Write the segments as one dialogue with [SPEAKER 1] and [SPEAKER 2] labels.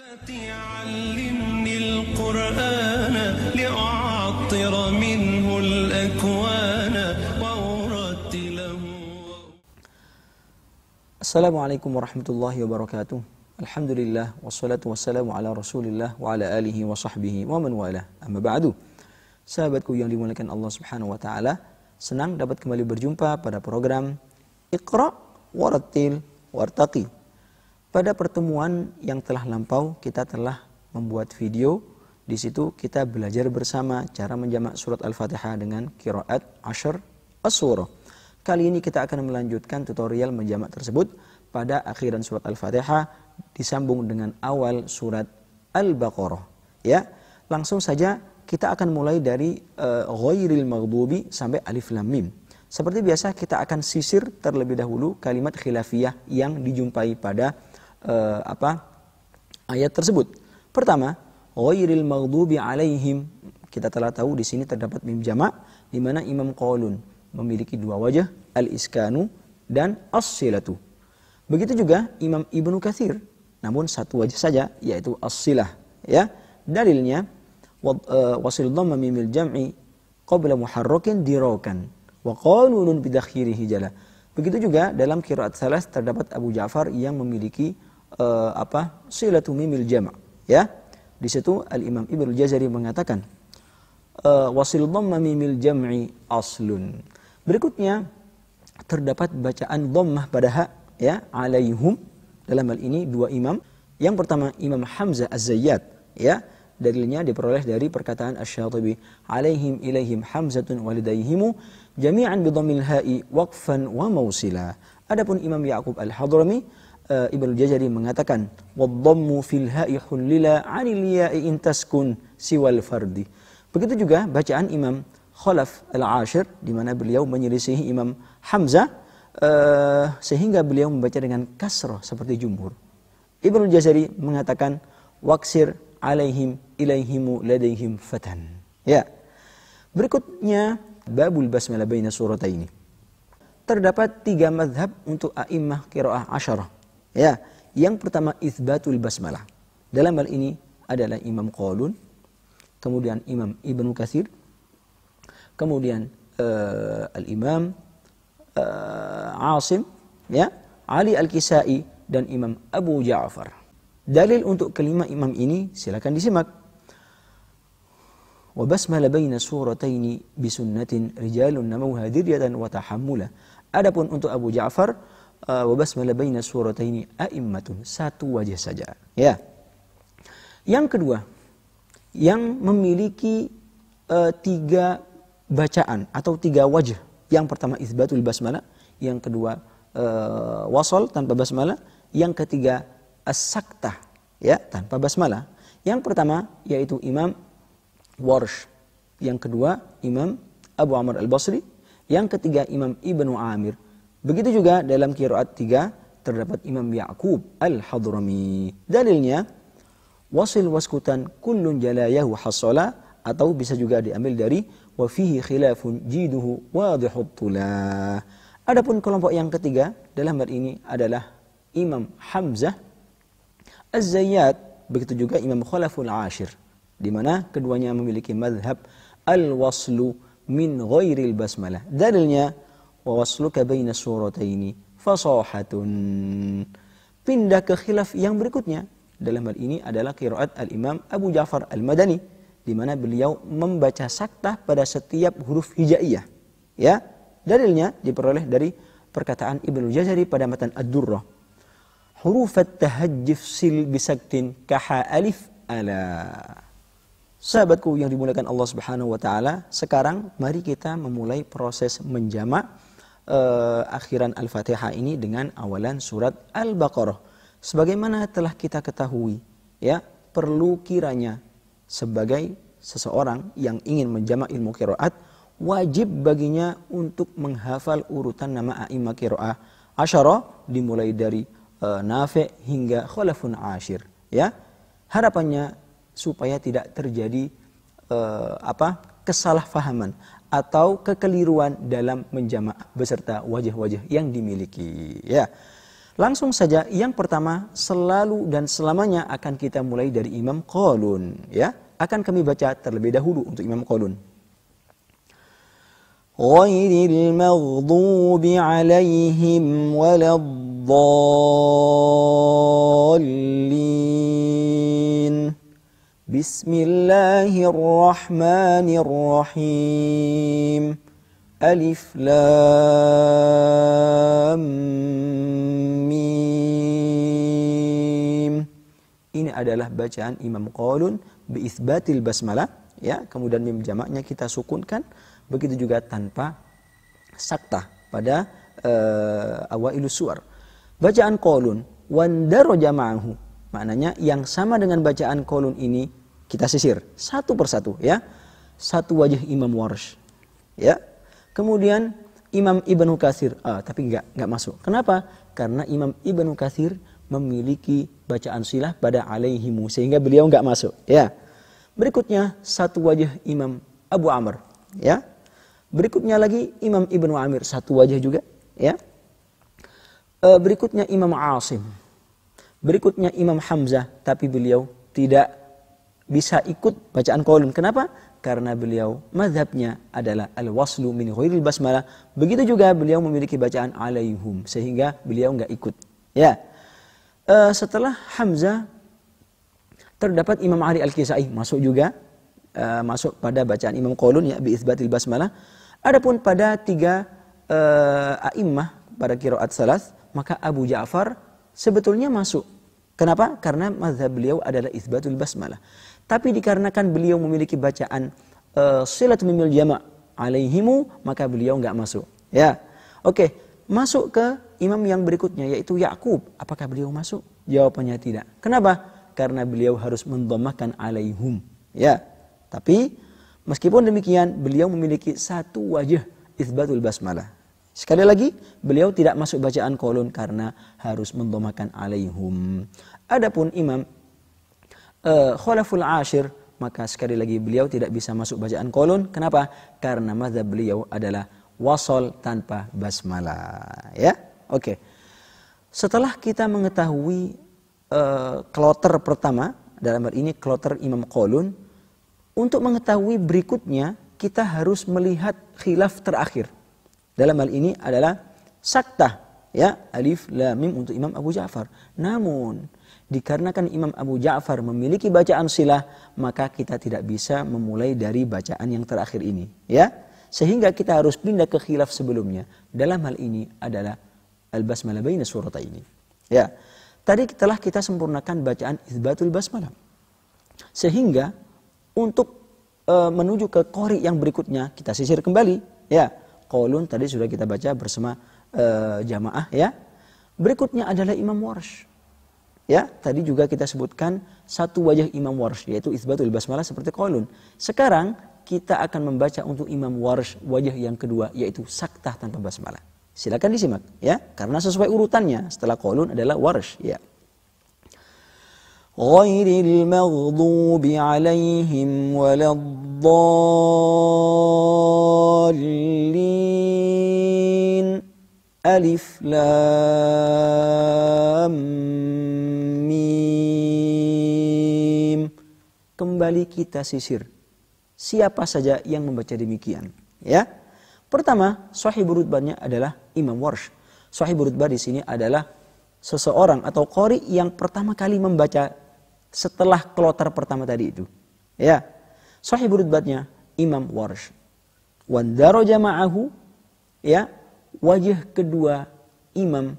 [SPEAKER 1] علمني القرآن لأعطر منه الأكوان وأرتله.
[SPEAKER 2] Assalamualaikum warahmatullahi wabarakatuh. Alhamdulillah wassalatu wassalamu ala Rasulillah wa ala alihi wa sahbihi wa man walah. Amma ba'du. Sahabatku yang dimuliakan Allah Subhanahu wa taala, senang dapat kembali berjumpa pada program Iqra Warattil Wartaqi. Pada pertemuan yang telah lampau, kita telah membuat video. Di situ kita belajar bersama cara menjamak surat Al-Fatihah dengan qiraat Ashr as-surah. Kali ini kita akan melanjutkan tutorial menjamak tersebut pada akhiran surat Al-Fatihah disambung dengan awal surat Al-Baqarah. Ya, langsung saja kita akan mulai dari ghairil maghdubi sampai alif lam mim. Seperti biasa kita akan sisir terlebih dahulu kalimat khilafiyah yang dijumpai pada ayat tersebut. Pertama, ghairil maghdubi alaihim. Kita telah tahu di sini terdapat mim jamak di mana Imam Qalun memiliki dua wajah, al-iskanu dan as-silatu. Begitu juga Imam Ibnu Katsir, namun satu wajah saja, yaitu as-silah. Ya, dalilnya wasil dhamma mimil jam'i qabla muharrakin dirakan wa qanunun bidakhirihi jala. Begitu juga dalam qiraat salas terdapat Abu Ja'far yang memiliki silatu mimil jama'. Ya, di situ Al-Imam Ibnu Jazari mengatakan wasil dhamma mimil jam'i aslun. Berikutnya terdapat bacaan dhammah pada ha, ya, alaihum. Dalam hal ini dua imam. Yang pertama Imam Hamzah Az-Zayyat, ya, dalilnya diperoleh dari perkataan Asy-Syatibi, alaihim ilaihim hamzatun walidayhimu jami'an bi dhammil ha'i waqfan wa mausila. Adapun Imam Ya'qub Al-Hadrami, Ibnu Jazari mengatakan wadhammu fil ha'i hullila 'anil ya'i in taskun siwal fardi. Begitu juga bacaan Imam Khalaf Al-Ashir di mana beliau menyelisihi Imam Hamzah sehingga beliau membaca dengan kasrah seperti jumhur. Ibnu Jazari mengatakan waqsir alaihim ilaihimu ladaihim fatan. Ya. Berikutnya babul basmalah baina surataini. Terdapat tiga mazhab untuk a'immah qiraah asyarah. Ya, yang pertama itsbatul basmalah. Dalam hal ini adalah Imam Qalun, kemudian Imam Ibnu Katsir, kemudian Al-Imam Asim, ya, Ali Al-Kisai dan Imam Abu Ja'far. Dalil untuk kelima imam ini silakan disimak. Wa basmalah baina surataini bisunnatin rijalun namauha diryatan wa tahammula. Adapun untuk Abu Ja'far wa basmalah baina surataini a'immatun, satu wajah saja. Ya. Yang kedua, yang memiliki tiga bacaan atau tiga wajah. Yang pertama itsbatul basmalah, yang kedua wasal tanpa basmalah, yang ketiga as-saktah, ya, tanpa basmalah. Yang pertama yaitu Imam Warsh, yang kedua Imam Abu Amr Al-Basri, yang ketiga Imam Ibnu Amir. Begitu juga dalam qiraat 3 terdapat Imam Ya'qub Al-Hadrami. Dalilnya wasil waskutan kullun jalayahu hasala, atau bisa juga diambil dari wa fihi khilafun jiduhu wadihut tulah. Adapun kelompok yang ketiga dalam hal ini adalah Imam Hamzah Az-Zayyat, begitu juga Imam Khalaful Ashir, di mana keduanya memiliki mazhab al-waslu min ghairil basmalah. Dalilnya wa wasluka baina surataini fasahatun. Pindah ke khilaf yang berikutnya. Dalam hal ini adalah qiraat Al-Imam Abu Ja'far Al-Madani, di mana beliau membaca saktah pada setiap huruf hijaiyah. Ya, dalilnya diperoleh dari perkataan Ibnu Jazari pada matan Ad-Durrah. Huruf at-tahajjuf sil bisaktin kaha alif ala. Sahabatku yang dimuliakan Allah Subhanahu wa taala, sekarang mari kita memulai proses menjamak akhiran Al-Fatihah ini dengan awalan surat Al-Baqarah. Sebagaimana telah kita ketahui, ya, perlu kiranya sebagai seseorang yang ingin menjamak ilmu qiraat, wajib baginya untuk menghafal urutan nama a'immah qiraah asyarah dimulai dari Nafi' hingga Khalafun Ashir, ya. Harapannya supaya tidak terjadi kesalahpahaman atau kekeliruan dalam menjamak beserta wajah-wajah yang dimiliki, ya. Langsung saja yang pertama selalu dan selamanya akan kita mulai dari Imam Qalun, ya. Akan kami baca terlebih dahulu untuk Imam Qalun. Ghairil maghdubi 'alaihim waladdallin. Bismillahirrahmanirrahim. Alif Lam Mim. Ini adalah bacaan Imam Qalun biitsbatil basmalah, ya. Kemudian mim jamaknya kita sukunkan, begitu juga tanpa saktah pada awailus suwar. Bacaan Qalun wandaraja ma'ahu, maknanya yang sama dengan bacaan Qalun ini kita sisir satu persatu, ya. Satu wajah Imam Warsh, ya. Kemudian Imam Ibnu Katsir, tapi enggak masuk. Kenapa? Karena Imam Ibnu Katsir memiliki bacaan silah pada alaihimu, sehingga beliau enggak masuk, ya. Berikutnya satu wajah Imam Abu Amr, ya. Berikutnya lagi Imam Ibnu Amir, satu wajah juga, ya. Berikutnya Imam Asim. Berikutnya Imam Hamzah, tapi beliau tidak bisa ikut bacaan Qalun. Kenapa? Karena beliau mazhabnya adalah al-waslu min ghairil basmalah. Begitu juga beliau memiliki bacaan alaihum, sehingga beliau enggak ikut, ya. Setelah Hamzah terdapat Imam Ali Al-Kisai, masuk juga, masuk pada bacaan Imam Qalun, ya, biitsbatil basmalah. Adapun pada tiga a'immah pada qiraat salas, maka Abu Ja'far sebetulnya masuk. Kenapa? Karena mazhab beliau adalah itsbatul basmalah. Tapi dikarenakan beliau memiliki bacaan silatul mimil jama' alaihimu, maka beliau enggak masuk, ya. Oke, masuk ke imam yang berikutnya yaitu Ya'qub. Apakah beliau masuk? Jawabannya tidak. Kenapa? Karena beliau harus mendhammahkan alaihum, ya. Tapi meskipun demikian beliau memiliki satu wajah itsbatul basmalah. Sekali lagi beliau tidak masuk bacaan Qalun karena harus mendhammahkan alaihum. Adapun Imam Khalaful Ashir, maka sekali lagi beliau tidak bisa masuk bacaan Qalun. Kenapa? Karena mazhab beliau adalah wasol tanpa basmalah, ya. Oke. Setelah kita mengetahui kloter pertama, dalam hal ini kloter Imam Qalun, untuk mengetahui berikutnya kita harus melihat khilaf terakhir. Dalam hal ini adalah saktah, ya, alif lam mim untuk Imam Abu Ja'far. Namun dikarenakan Imam Abu Ja'far memiliki bacaan silah, maka kita tidak bisa memulai dari bacaan yang terakhir ini, ya. Sehingga kita harus pindah ke khilaf sebelumnya. Dalam hal ini adalah al-basmalah baina surataini, ya. Tadi telah kita sempurnakan bacaan itsbatul basmalah. Sehingga untuk menuju ke qori yang berikutnya kita sisir kembali, ya. Qalun tadi sudah kita baca bersama jamaah, ya. Berikutnya adalah Imam Warsh. Ya, tadi juga kita sebutkan satu wajah Imam Warsh yaitu itsbatul basmalah seperti Qalun. Sekarang kita akan membaca untuk Imam Warsh wajah yang kedua yaitu saktah tanpa basmalah. Silakan disimak, ya, karena sesuai urutannya. Setelah Qalun adalah Warsh, ya. Ghairil maghdubi 'alaihim waladdallin. Alif Lam Mim. Kembali kita sisir siapa saja yang membaca demikian, ya. Pertama, sahibul rutbahnya adalah Imam Warsh. Sahibul rutbah di sini adalah seseorang atau qori yang pertama kali membaca setelah kloter pertama tadi itu, ya. Sahibul rutbahnya Imam Warsh. Wandaraja ma'ahu, ya, wajah kedua Imam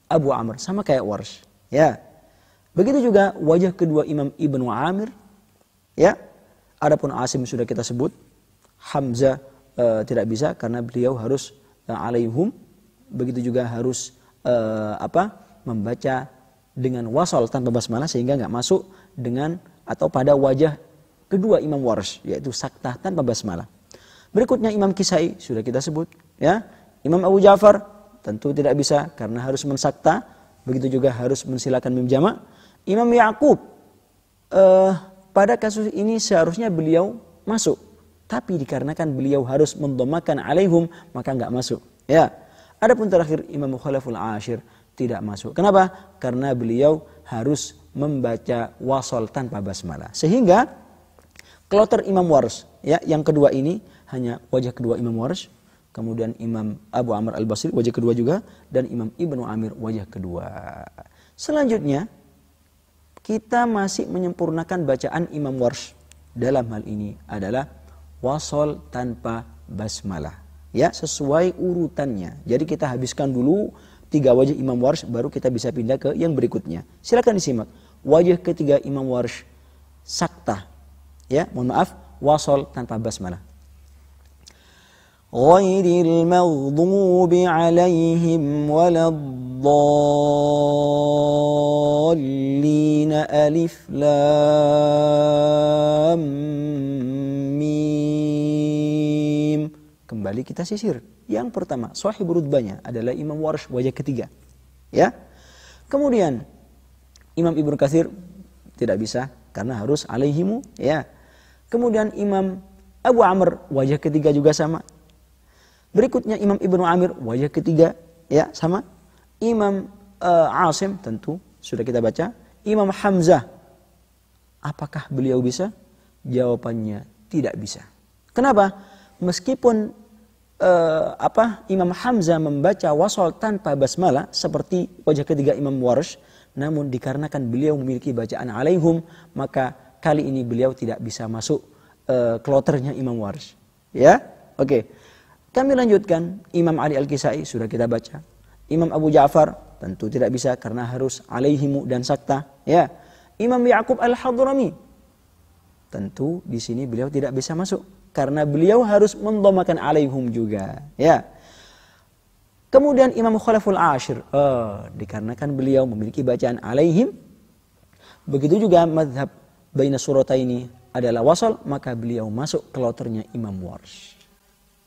[SPEAKER 2] Abu Amr, sama kayak Warsh, ya. Begitu juga wajah kedua Imam Ibnu Amir, ya. Adapun Asim sudah kita sebut. Hamzah tidak bisa karena beliau harus alaihum. Begitu juga harus membaca dengan wasal tanpa basmalah, sehingga nggak masuk dengan atau pada wajah kedua Imam Warsh yaitu saktah tanpa basmalah. Berikutnya Imam Kisai sudah kita sebut, ya. Imam Abu Ja'far tentu tidak bisa karena harus mensakta, begitu juga harus mensilakan mim jama'. Imam Ya'qub pada kasus ini seharusnya beliau masuk, tapi dikarenakan beliau harus mendhammakan alaihum maka enggak masuk, ya. Adapun terakhir Imam Khalaful Ashir tidak masuk. Kenapa? Karena beliau harus membaca wasol tanpa basmalah. Sehingga kloter Imam Warsh, ya, yang kedua ini hanya wajah kedua Imam Warsh, kemudian Imam Abu Amr Al-Basri wajah kedua juga, dan Imam Ibnu Amir wajah kedua. Selanjutnya kita masih menyempurnakan bacaan Imam Warsh. Dalam hal ini adalah wasol tanpa basmalah, ya, sesuai urutannya. Jadi kita habiskan dulu 3 wajah Imam Warsh, baru kita bisa pindah ke yang berikutnya. Silakan disimak. Wajah ketiga Imam Warsh saktah, ya, mohon maaf, wasol tanpa basmalah. Ghairil maghdubi alaihim waladdallin, alif lam mim. Kembali kita sisir. Yang pertama, sahib rutbahnya adalah Imam Warsh wajah ketiga. Ya. Kemudian Imam Ibnu Katsir tidak bisa karena harus alaihimu, ya. Kemudian Imam Abu Amr wajah ketiga juga sama. Berikutnya Imam Ibnu Amir wajah ketiga, ya, sama. Imam Asim tentu sudah kita baca. Imam Hamzah, apakah beliau bisa? Jawabannya tidak bisa. Kenapa? Meskipun Imam Hamzah membaca wasol tanpa basmalah seperti wajah ketiga Imam Warsh, namun dikarenakan beliau memiliki bacaan alaihum, maka kali ini beliau tidak bisa masuk kloternya Imam Warsh. Ya, oke. Kami lanjutkan. Imam Ali Al-Kisai sudah kita baca. Imam Abu Ja'far tentu tidak bisa karena harus alaihimu dan sakta. Ya. Imam Ya'qub Al-Hadrami tentu di sini beliau tidak bisa masuk karena beliau harus mendhamakan alaihum juga. Ya. Kemudian Imam Khalaful Ashir, dikarenakan beliau memiliki bacaan alaihim, begitu juga mazhab baina surataini adalah wasal, maka beliau masuk kloternya Imam Warsh.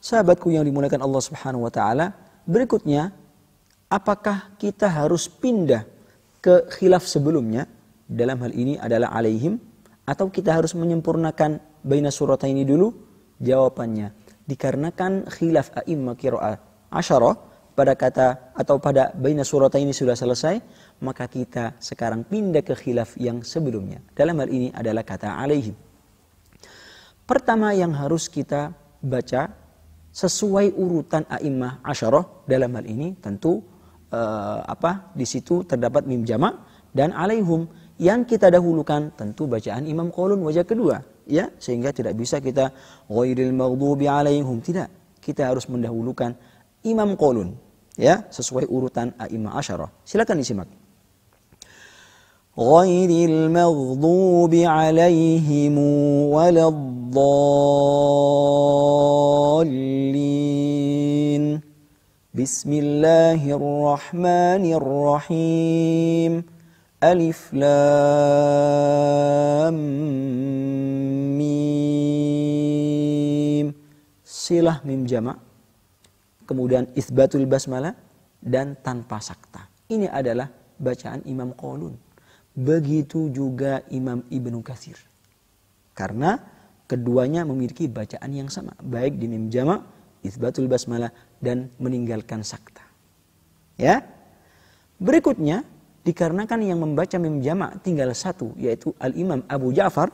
[SPEAKER 2] Sahabatku yang dimuliakan Allah Subhanahu wa taala, berikutnya apakah kita harus pindah ke khilaf sebelumnya? Dalam hal ini adalah alaihim, atau kita harus menyempurnakan baina surataini dulu? Jawabannya, dikarenakan khilaf a'immah qiraah asyarah pada kata atau pada baina surataini sudah selesai, maka kita sekarang pindah ke khilaf yang sebelumnya. Dalam hal ini adalah kata alaihim. Pertama yang harus kita baca sesuai urutan a'immah asyarah, dalam hal ini tentu di situ terdapat mim jamak dan alaihum. Yang kita dahulukan tentu bacaan Imam Qaulun wajah kedua, ya, sehingga tidak bisa kita ghairil maghdubi alaihim, tidak. Kita harus mendahulukan Imam Qaulun, ya, sesuai urutan a'immah asyarah. Silakan disimak. Ghairil maghdubi alaihim waladdallin. Bismillahirrahmanirrahim. Alif lam mim. Silah mim jamak. Kemudian isbatul basmalah dan tanpa sakta. Ini adalah bacaan Imam Qaulun. Begitu juga Imam Ibnu Katsir. Karena keduanya memiliki bacaan yang sama, baik di mim jamak, isbatul basmalah dan meninggalkan sakta. Ya. Berikutnya, dikarenakan yang membaca mim jamak tinggal satu, yaitu Al-Imam Abu Ja'far,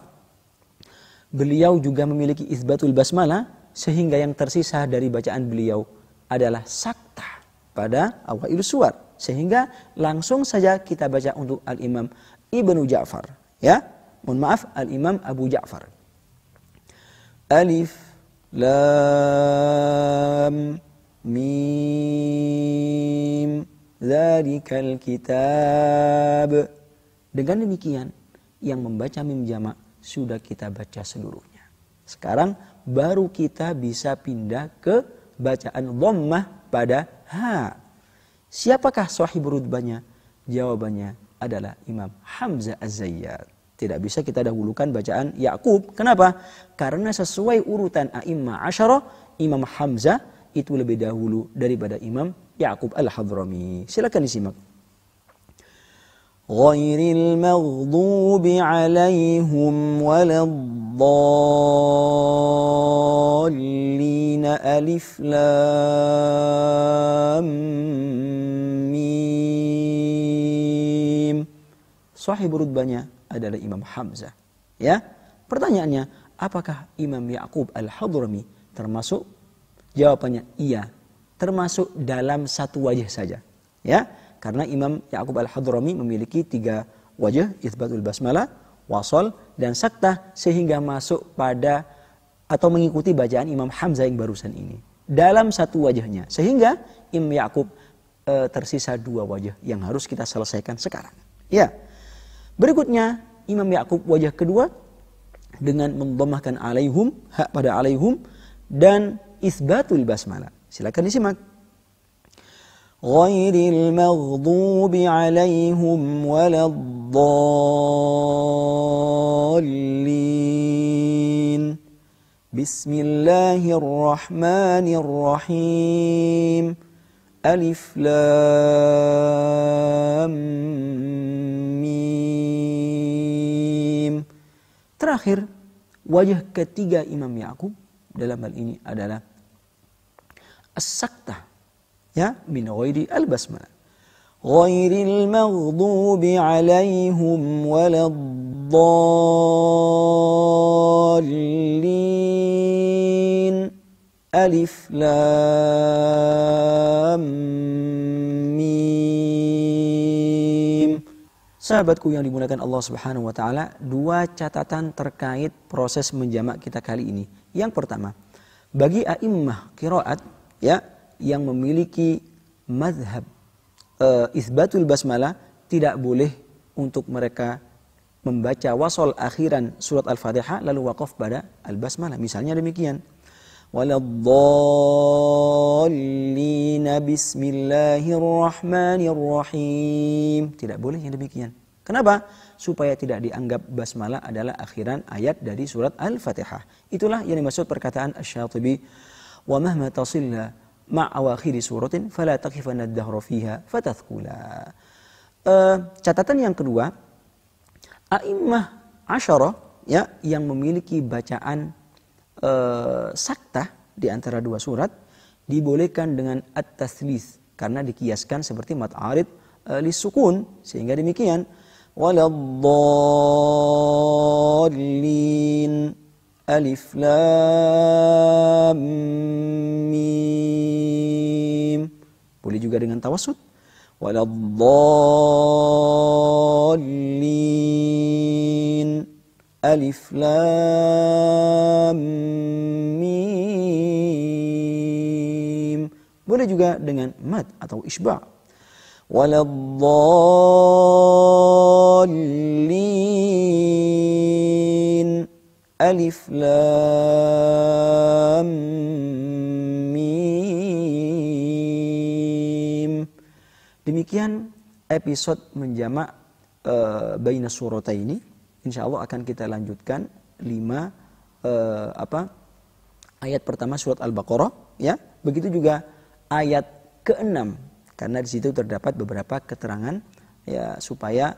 [SPEAKER 2] beliau juga memiliki isbatul basmalah, sehingga yang tersisa dari bacaan beliau adalah sakta pada awail suwar. Sehingga langsung saja kita baca untuk Al-Imam Ibnu Ja'far. Ya, mohon maaf, Al-Imam Abu Ja'far. Alif lam mim. Dzalikal kitab. Dengan demikian, yang membaca mim jamak sudah kita baca seluruhnya. Sekarang baru kita bisa pindah ke bacaan dhammah pada ha. Siapakah sahib rutbahnya? Jawabannya adalah Imam Hamzah Az-Zayyat. Tidak bisa kita dahulukan bacaan Ya'qub. Kenapa? Karena sesuai urutan a'immah asyarah, Imam Hamzah itu lebih dahulu daripada Imam Ya'qub Al-Hadrami. Silakan disimak. Ghairil maghdubi alaihim waladdallin. Alif lam mim. sahib rutbahnya adalah Imam Hamzah. Ya. Pertanyaannya, apakah Imam Ya'qub Al-Hadrami termasuk? Jawabannya iya, termasuk dalam satu wajah saja. Ya, karena Imam Ya'qub Al-Hadrami memiliki 3 wajah, itsbatul basmalah, wasol, dan saktah, sehingga masuk pada atau mengikuti bacaan Imam Hamzah yang barusan ini dalam satu wajahnya, sehingga Imam Ya'qub tersisa 2 wajah yang harus kita selesaikan sekarang. Ya. Berikutnya Imam Ya'qub wajah kedua dengan mendhammahkan alaihum, hak pada alaihum, dan itsbatul basmalah. Silakan disimak. Ghairil maghdubi alaihim waladdallin. Bismillahirrahmanirrahim. Alif Lam Mim. Terakhir, wajah ketiga Imam Ya'qub dalam hal ini adalah as-saktah, ya, min ghairi al-basmalah. Ghairil maghdubi alaihim waladdallin. Alif Lam Mim. Sahabatku yang dimuliakan Allah Subhanahu wa taala, 2 catatan terkait proses menjamak kita kali ini. Yang pertama, bagi a'immah qiraat, ya, yang memiliki mazhab itsbatul basmalah, tidak boleh untuk mereka membaca wasol akhiran surat Al-Fatihah lalu waqaf pada al-basmalah. Misalnya demikian. Waladdallin bismillahirrahmanirrahim. Tidak boleh yang demikian. Kenapa? Supaya tidak dianggap basmalah adalah akhiran ayat dari surat Al-Fatihah. Itulah yang dimaksud perkataan Asy-Syatibi, wa mahma tasilla ma'awakhiri suratin fala taqifanna ad-dahra fiha fatathqula. Catatan yang kedua, a'immah asyarah, ya, yang memiliki bacaan saktah di antara 2 surat dibolehkan dengan at-tatslits karena dikiaskan seperti mat arid lisukun, sehingga demikian waladdallin. Alif Lam Mim. Boleh juga dengan tawassut. Waladdallin. Alif Lam Mim. Boleh juga dengan mad atau isba'. Waladdallin. Alif Lam Mim. Demikian episode menjamak baina surataini. Insyaallah akan kita lanjutkan 5 ayat pertama surat Al-Baqarah, ya. Begitu juga ayat ke-6, karena di situ terdapat beberapa keterangan, ya, supaya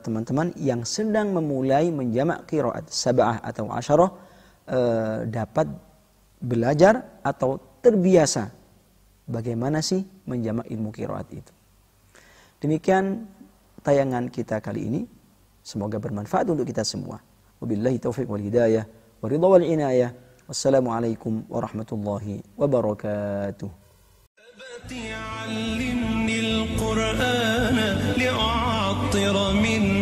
[SPEAKER 2] teman-teman yang sedang memulai menjamak qiraat sab'ah atau asyarah dapat belajar atau terbiasa bagaimana sih menjamak ilmu qiraat itu. Demikian tayangan kita kali ini. Semoga bermanfaat untuk kita semua. Wabillahi taufiq wal hidayah wa ridha wal inayah. Wassalamualaikum warahmatullahi wabarakatuh.
[SPEAKER 1] علمني القرآن لأعطر منه